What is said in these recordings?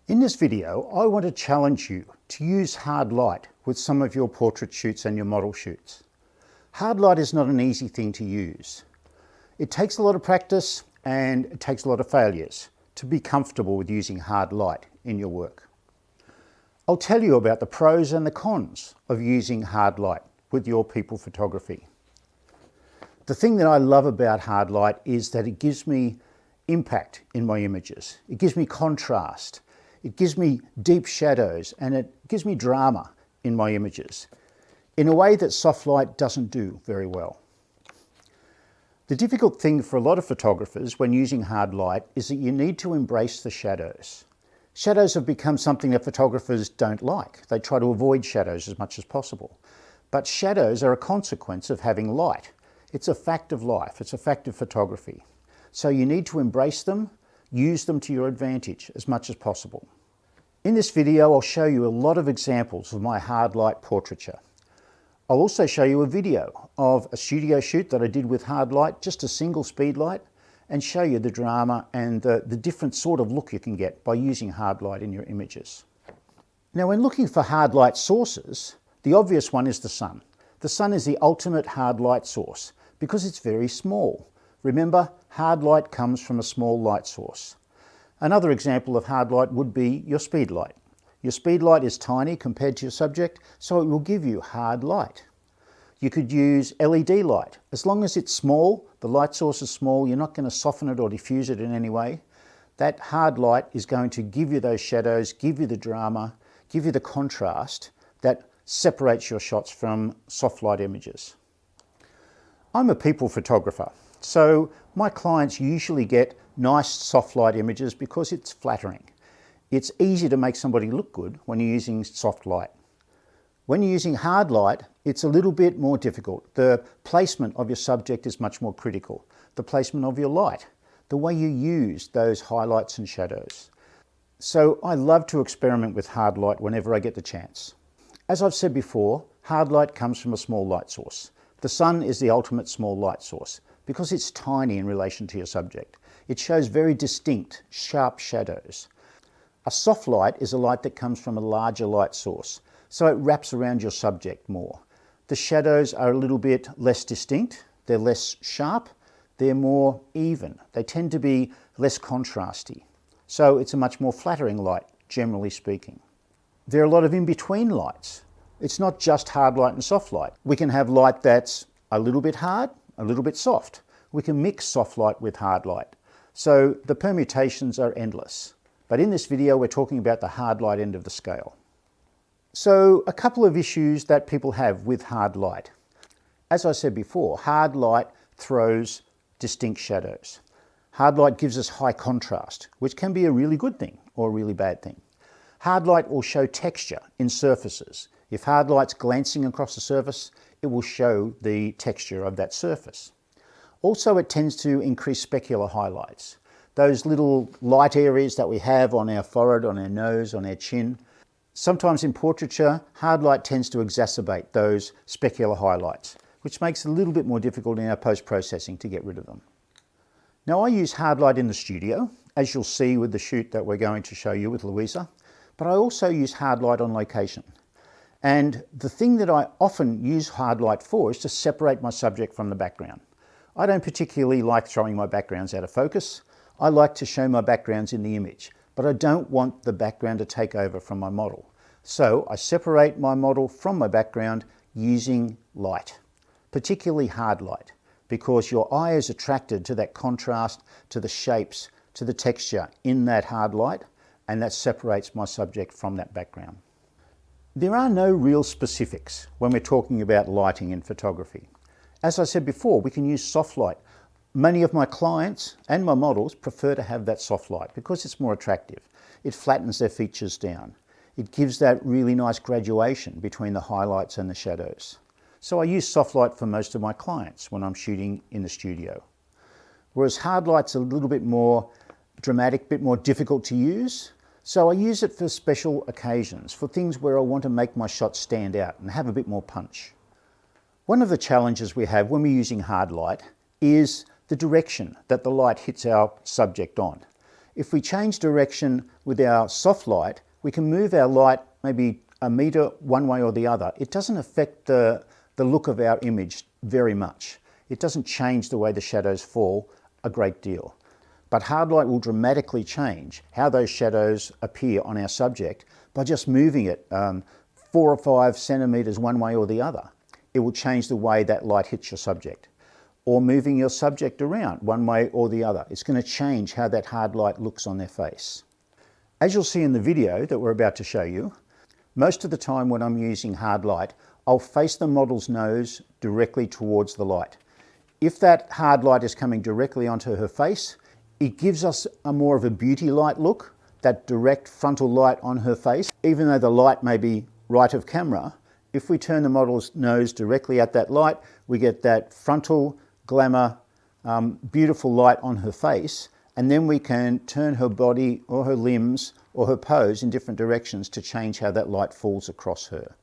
In this video, I want to challenge you to use hard light with some of your portrait shoots and your model shoots. Hard light is not an easy thing to use. It takes a lot of practice and it takes a lot of failures to be comfortable with using hard light in your work. I'll tell you about the pros and the cons of using hard light with your people photography. The thing that I love about hard light is that it gives me impact in my images. It gives me contrast. It gives me deep shadows and it gives me drama in my images in a way that soft light doesn't do very well. The difficult thing for a lot of photographers when using hard light is that you need to embrace the shadows. Shadows have become something that photographers don't like. They try to avoid shadows as much as possible. But shadows are a consequence of having light. It's a fact of life. It's a fact of photography. So you need to embrace them, use them to your advantage as much as possible. In this video, I'll show you a lot of examples of my hard light portraiture. I'll also show you a video of a studio shoot that I did with hard light, just a single speed light, and show you the drama and the different sort of look you can get by using hard light in your images. Now, when looking for hard light sources, the obvious one is the sun. The sun is the ultimate hard light source because it's very small. Remember, hard light comes from a small light source. Another example of hard light would be your speed light. Your speed light is tiny compared to your subject, so it will give you hard light. You could use LED light. As long as it's small, the light source is small, you're not going to soften it or diffuse it in any way. That hard light is going to give you those shadows, give you the drama, give you the contrast that separates your shots from soft light images. I'm a people photographer, so my clients usually get nice soft light images because it's flattering. It's easy to make somebody look good when you're using soft light. When you're using hard light, it's a little bit more difficult. The placement of your subject is much more critical. The placement of your light, the way you use those highlights and shadows. So I love to experiment with hard light whenever I get the chance. As I've said before, hard light comes from a small light source. The sun is the ultimate small light source because it's tiny in relation to your subject. It shows very distinct, sharp shadows. A soft light is a light that comes from a larger light source, so it wraps around your subject more. The shadows are a little bit less distinct, they're less sharp, they're more even. They tend to be less contrasty. So it's a much more flattering light, generally speaking. There are a lot of in-between lights. It's not just hard light and soft light. We can have light that's a little bit hard, a little bit soft. We can mix soft light with hard light. So the permutations are endless. But in this video, we're talking about the hard light end of the scale. So a couple of issues that people have with hard light. As I said before, hard light throws distinct shadows. Hard light gives us high contrast, which can be a really good thing or a really bad thing. Hard light will show texture in surfaces. If hard light's glancing across the surface, it will show the texture of that surface. Also, it tends to increase specular highlights. Those little light areas that we have on our forehead, on our nose, on our chin. Sometimes in portraiture, hard light tends to exacerbate those specular highlights, which makes it a little bit more difficult in our post-processing to get rid of them. Now, I use hard light in the studio, as you'll see with the shoot that we're going to show you with Louisa, but I also use hard light on location. And the thing that I often use hard light for is to separate my subject from the background. I don't particularly like throwing my backgrounds out of focus. I like to show my backgrounds in the image, but I don't want the background to take over from my model. So I separate my model from my background using light, particularly hard light, because your eye is attracted to that contrast, to the shapes, to the texture in that hard light, and that separates my subject from that background. There are no real specifics when we're talking about lighting in photography. As I said before, we can use soft light. Many of my clients and my models prefer to have that soft light because it's more attractive. It flattens their features down. It gives that really nice graduation between the highlights and the shadows. So I use soft light for most of my clients when I'm shooting in the studio. Whereas hard light's a little bit more dramatic, a bit more difficult to use. So I use it for special occasions, for things where I want to make my shots stand out and have a bit more punch. One of the challenges we have when we're using hard light is the direction that the light hits our subject on. If we change direction with our soft light, we can move our light maybe a meter one way or the other. It doesn't affect the look of our image very much. It doesn't change the way the shadows fall a great deal. But hard light will dramatically change how those shadows appear on our subject by just moving it 4 or 5 centimeters one way or the other. It will change the way that light hits your subject. Or moving your subject around one way or the other. It's going to change how that hard light looks on their face. As you'll see in the video that we're about to show you, most of the time when I'm using hard light, I'll face the model's nose directly towards the light. If that hard light is coming directly onto her face, it gives us a more of a beauty light look, that direct frontal light on her face. Even though the light may be right of camera, if we turn the model's nose directly at that light, we get that frontal, glamour, beautiful light on her face, and then we can turn her body or her limbs or her pose in different directions to change how that light falls across her.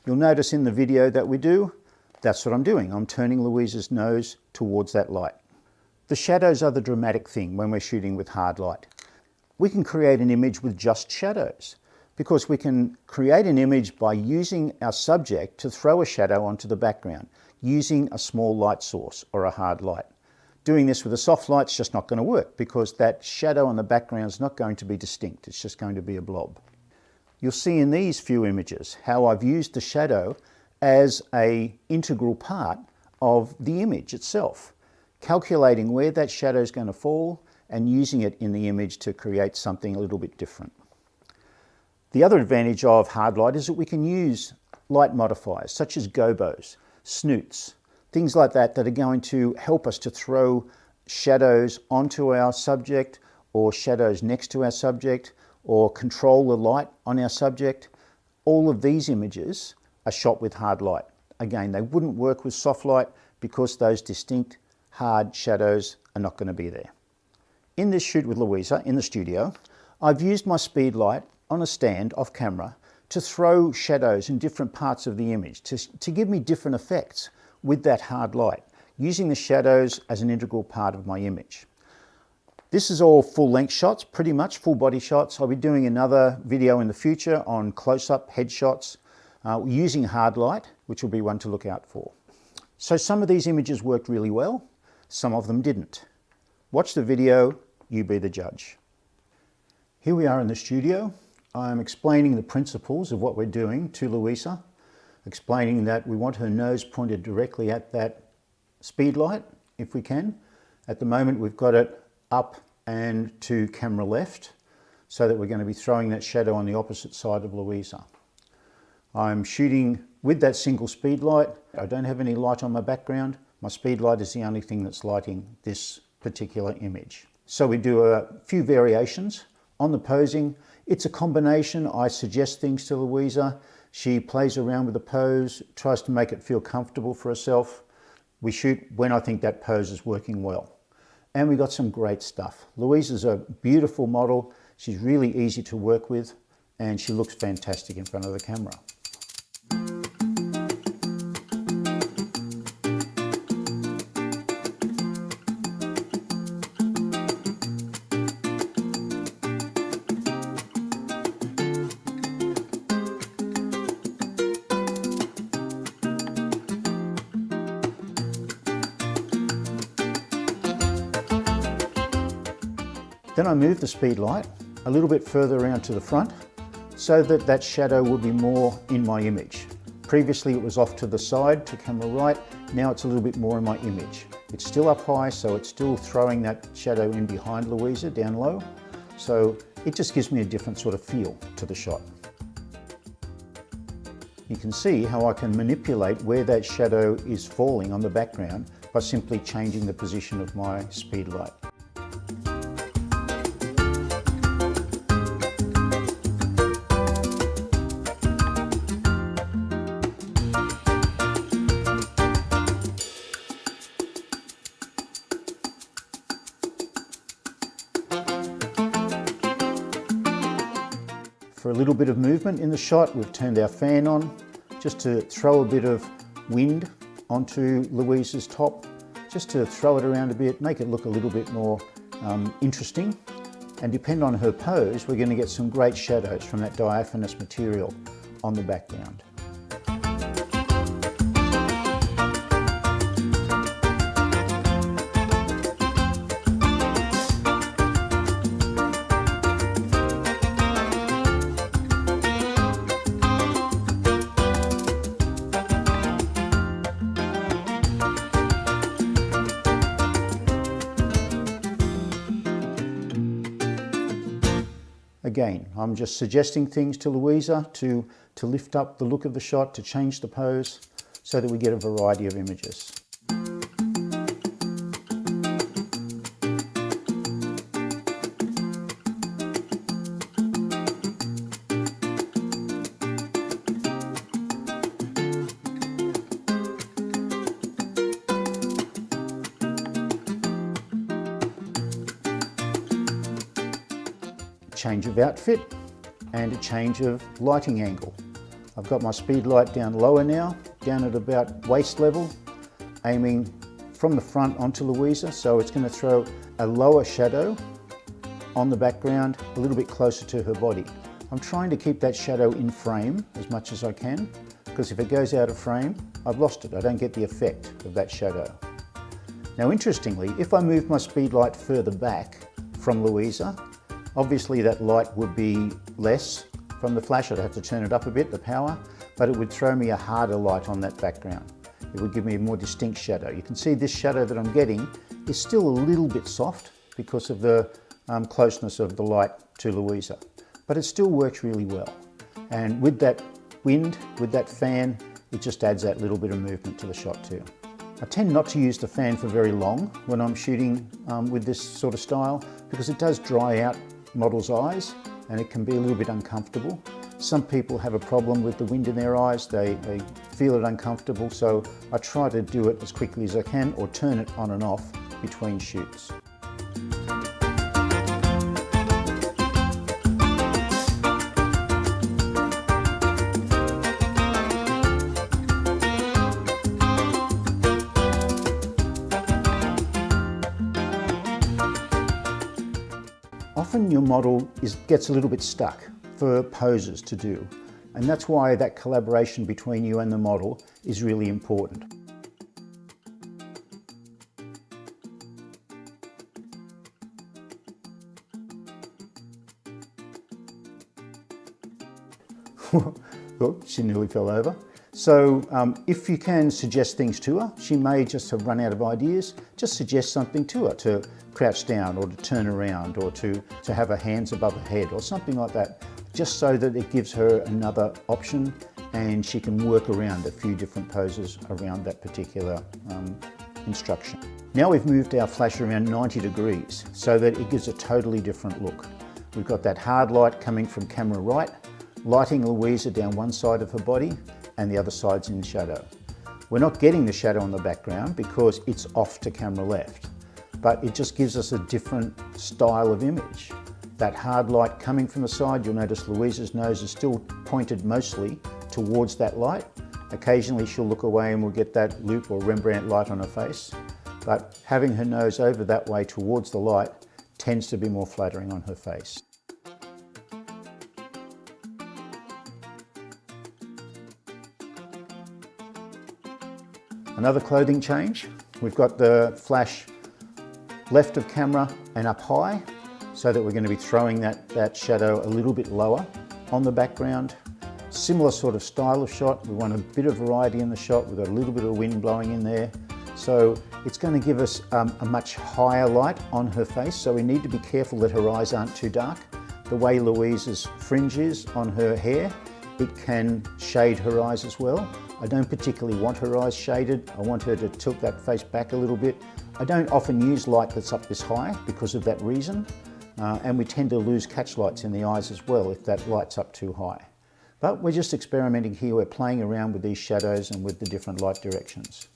You'll notice in the video that we do, that's what I'm doing. I'm turning Louisa's nose towards that light. The shadows are the dramatic thing when we're shooting with hard light. We can create an image with just shadows because we can create an image by using our subject to throw a shadow onto the background, using a small light source or a hard light. Doing this with a soft light is just not going to work because that shadow on the background is not going to be distinct. It's just going to be a blob. You'll see in these few images how I've used the shadow as an integral part of the image itself, calculating where that shadow is going to fall and using it in the image to create something a little bit different. The other advantage of hard light is that we can use light modifiers such as gobos, snoots, things like that that are going to help us to throw shadows onto our subject or shadows next to our subject or control the light on our subject. All of these images are shot with hard light. Again, they wouldn't work with soft light because those distinct hard shadows are not going to be there. In this shoot with Louisa in the studio, I've used my speed light on a stand off camera to throw shadows in different parts of the image to give me different effects with that hard light, using the shadows as an integral part of my image. This is all full length shots, pretty much full body shots. I'll be doing another video in the future on close-up headshots using hard light, which will be one to look out for. So some of these images worked really well, some of them didn't. Watch the video, you be the judge. Here we are in the studio. I'm explaining the principles of what we're doing to Louisa, explaining that we want her nose pointed directly at that speed light, if we can. At the moment, we've got it up and to camera left, so that we're going to be throwing that shadow on the opposite side of Louisa. I'm shooting with that single speed light. I don't have any light on my background. My speed light is the only thing that's lighting this particular image. So we do a few variations on the posing. It's a combination. I suggest things to Louisa. She plays around with the pose, tries to make it feel comfortable for herself. We shoot when I think that pose is working well. And we got some great stuff. Louisa's a beautiful model. She's really easy to work with, and she looks fantastic in front of the camera. Then I move the speed light a little bit further around to the front so that that shadow will be more in my image. Previously it was off to the side to camera right, now it's a little bit more in my image. It's still up high, so it's still throwing that shadow in behind Louisa down low. So it just gives me a different sort of feel to the shot. You can see how I can manipulate where that shadow is falling on the background by simply changing the position of my speed light. For a little bit of movement in the shot, we've turned our fan on just to throw a bit of wind onto Louisa's top, just to throw it around a bit, make it look a little bit more interesting. And depending on her pose, we're going to get some great shadows from that diaphanous material on the background. Again, I'm just suggesting things to Louisa to lift up the look of the shot, to change the pose, so that we get a variety of images. Change of outfit and a change of lighting angle. I've got my speed light down lower now, down at about waist level, aiming from the front onto Louisa, so it's going to throw a lower shadow on the background a little bit closer to her body. I'm trying to keep that shadow in frame as much as I can, because if it goes out of frame, I've lost it. I don't get the effect of that shadow. Now interestingly, if I move my speed light further back from Louisa, obviously that light would be less from the flash. I'd have to turn it up a bit, the power, but it would throw me a harder light on that background. It would give me a more distinct shadow. You can see this shadow that I'm getting is still a little bit soft because of the closeness of the light to Louisa, but it still works really well. And with that wind, with that fan, it just adds that little bit of movement to the shot too. I tend not to use the fan for very long when I'm shooting with this sort of style, because it does dry out models' eyes and it can be a little bit uncomfortable. Some people have a problem with the wind in their eyes, they feel it uncomfortable, so I try to do it as quickly as I can or turn it on and off between shoots. Often your model gets a little bit stuck for poses to do, and that's why that collaboration between you and the model is really important. Oh, she nearly fell over. So if you can suggest things to her, she may just have run out of ideas. Just suggest something to her, to crouch down or to turn around or to have her hands above her head or something like that, just so that it gives her another option and she can work around a few different poses around that particular instruction. Now we've moved our flash around 90 degrees so that it gives a totally different look. We've got that hard light coming from camera right, lighting Louisa down one side of her body and the other side's in shadow. We're not getting the shadow on the background because it's off to camera left, but it just gives us a different style of image. That hard light coming from the side, you'll notice Louisa's nose is still pointed mostly towards that light. Occasionally she'll look away and we'll get that loop or Rembrandt light on her face, but having her nose over that way towards the light tends to be more flattering on her face. Another clothing change, we've got the flash left of camera and up high, so that we're going to be throwing that shadow a little bit lower on the background. Similar sort of style of shot, we want a bit of variety in the shot, we've got a little bit of wind blowing in there. So it's going to give us a much higher light on her face, so we need to be careful that her eyes aren't too dark. The way Louisa's fringe is on her hair, it can shade her eyes as well. I don't particularly want her eyes shaded. I want her to tilt that face back a little bit. I don't often use light that's up this high because of that reason. And we tend to lose catch lights in the eyes as well if that light's up too high. But we're just experimenting here. We're playing around with these shadows and with the different light directions.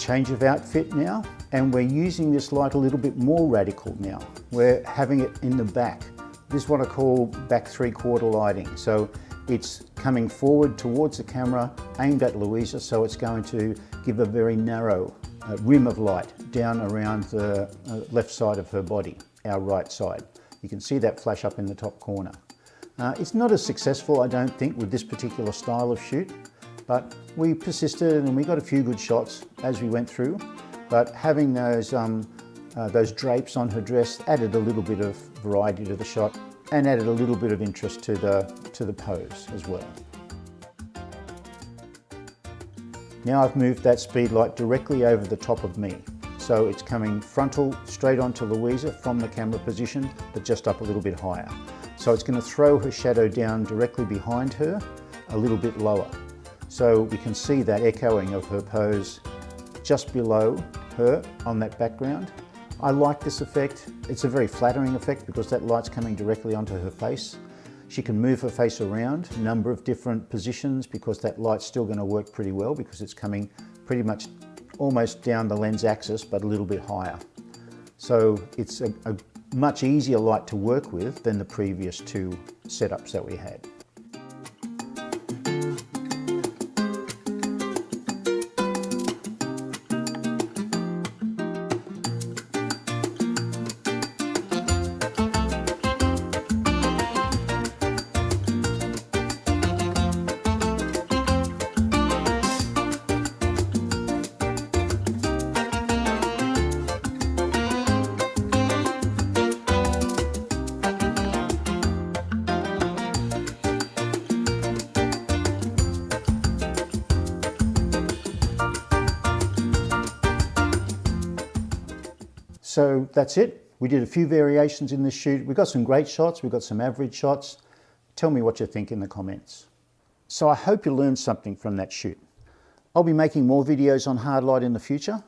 change of outfit now, and we're using this light a little bit more radical now. We're having it in the back. This is what I call back 3/4 lighting. So it's coming forward towards the camera, aimed at Louisa, so it's going to give a very narrow rim of light down around the left side of her body, our right side. You can see that flash up in the top corner. It's not as successful, I don't think, with this particular style of shoot, but we persisted and we got a few good shots as we went through. But having those drapes on her dress added a little bit of variety to the shot and added a little bit of interest to the pose as well. Now I've moved that speed light directly over the top of me. So it's coming frontal straight onto Louisa from the camera position, but just up a little bit higher. So it's going to throw her shadow down directly behind her, a little bit lower. So we can see that echoing of her pose just below her on that background. I like this effect. It's a very flattering effect because that light's coming directly onto her face. She can move her face around a number of different positions because that light's still going to work pretty well because it's coming pretty much almost down the lens axis but a little bit higher. So it's a much easier light to work with than the previous two setups that we had. So that's it. We did a few variations in this shoot. We got some great shots, we got some average shots. Tell me what you think in the comments. So I hope you learned something from that shoot. I'll be making more videos on hard light in the future.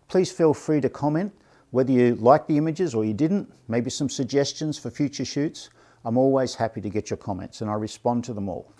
Please feel free to comment whether you liked the images or you didn't, maybe some suggestions for future shoots. I'm always happy to get your comments and I respond to them all.